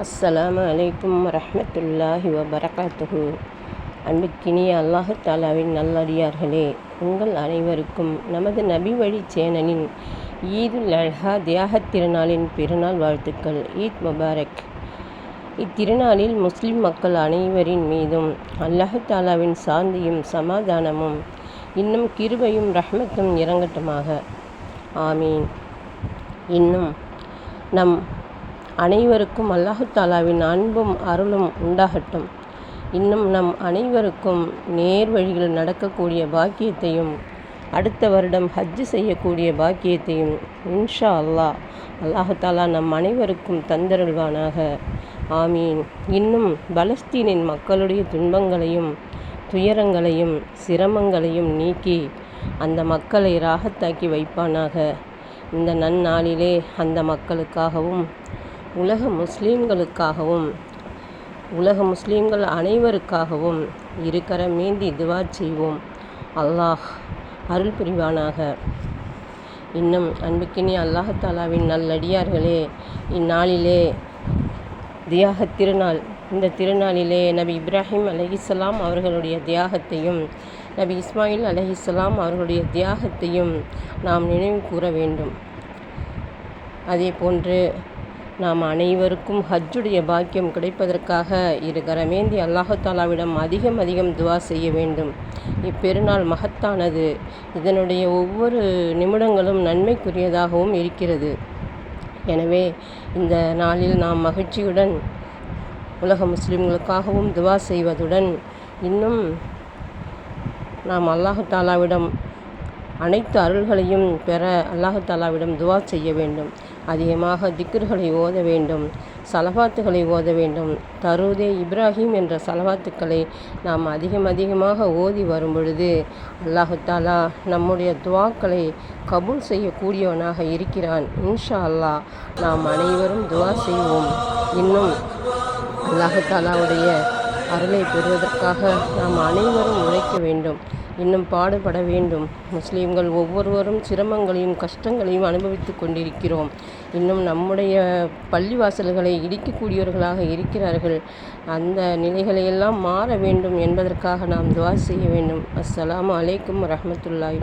அஸ்ஸலாமு அலைக்கும் வரஹ்மத்துல்லாஹி வபரகாத்துஹு. அன்புக்கினிய அல்லாஹு தாலாவின் நல்லடியார்களே, உங்கள் அனைவருக்கும் நமது நபி வழி சேனலின் ஈதுல் அல்ஹா தியாகத் திருநாளின் பெருநாள் வாழ்த்துக்கள். ஈத் முபாரக். இத்திருநாளில் முஸ்லிம் மக்கள் அனைவரின் மீதும் அல்லாஹு தாலாவின் சாந்தியும் சமாதானமும் இன்னும் கிருபையும் ரஹ்மத்தும் இறங்கட்டுமாக. ஆமீன். இன்னும் நம் அனைவருக்கும் அல்லாஹு தாலாவின் அன்பும் அருளும் உண்டாகட்டும். இன்னும் நம் அனைவருக்கும் நேர் வழியில் நடக்கக்கூடிய பாக்கியத்தையும் அடுத்த வருடம் ஹஜ்ஜு செய்யக்கூடிய பாக்கியத்தையும் இன்ஷா அல்லாஹ் அல்லாஹு தாலா நம் அனைவருக்கும் தந்தருள்வானாக. ஆமீன். இன்னும் பலஸ்தீனின் மக்களுடைய துன்பங்களையும் துயரங்களையும் சிரமங்களையும் நீக்கி அந்த மக்களை ராகத்தாக்கி வைப்பானாக. இந்த நன்னாளிலே அந்த மக்களுக்காகவும் உலக முஸ்லீம்களுக்காகவும் உலக முஸ்லீம்கள் அனைவருக்காகவும் இருக்கரமேந்தி துவா செய்வோம். அல்லாஹ் அருள் புரிவானாக. இன்னும் அன்புக்கினிய அல்லாஹ் தாலாவின் நல்லடியார்களே, இந்நாளிலே தியாகத் திருநாள். இந்த திருநாளிலே நபி இப்ராஹிம் அலைஹிஸ்ஸலாம் அவர்களுடைய தியாகத்தையும் நபி இஸ்மாயில் அலைஹிஸ்ஸலாம் அவர்களுடைய தியாகத்தையும் நாம் நினைவு கூற வேண்டும். அதே போன்று நாம் அனைவருக்கும் ஹஜ்ஜுடைய பாக்கியம் கிடைப்பதற்காக இருக்கரமேந்தி அல்லாஹு தாலாவிடம் அதிகம் அதிகம் துவா செய்ய வேண்டும். இப்பெருநாள் மகத்தானது. இதனுடைய ஒவ்வொரு நிமிடங்களும் நன்மைக்குரியதாகவும் இருக்கிறது. எனவே இந்த நாளில் நாம் மகிழ்ச்சியுடன் உலக முஸ்லிம்களுக்காகவும் துவா செய்வதுடன் இன்னும் நாம் அல்லாஹு தாலாவிடம் அனைத்து அருள்களையும் பெற அல்லாஹு தாலாவிடம் துவா செய்ய வேண்டும். அதிகமாக திக்ர்களை ஓத வேண்டும், சலவாத்துகளை ஓத வேண்டும். தருதே இப்ராஹிம் என்ற சலவாத்துக்களை நாம் அதிகமாக ஓதி வரும் பொழுது அல்லாஹு தாலா நம்முடைய துவாக்களை கபூல் செய்யக்கூடியவனாக இருக்கிறான். இன்ஷா அல்லாஹ் நாம் அனைவரும் துவா செய்வோம். இன்னும் அல்லாஹு தாலாவுடைய அருளை பெறுவதற்காக நாம் அனைவரும் உழைக்க வேண்டும், இன்னும் பாடுபட வேண்டும். முஸ்லீம்கள் ஒவ்வொருவரும் சிரமங்களையும் கஷ்டங்களையும் அனுபவித்து கொண்டிருக்கிறோம். இன்னும் நம்முடைய பள்ளிவாசல்களை இடிக்கக்கூடியவர்களாக இருக்கிறார்கள். அந்த நிலைகளையெல்லாம் மாற வேண்டும் என்பதற்காக நாம் துவா செய்ய வேண்டும். அஸ்ஸலாமு அலைக்கும் வரஹ்மத்துல்லாஹி.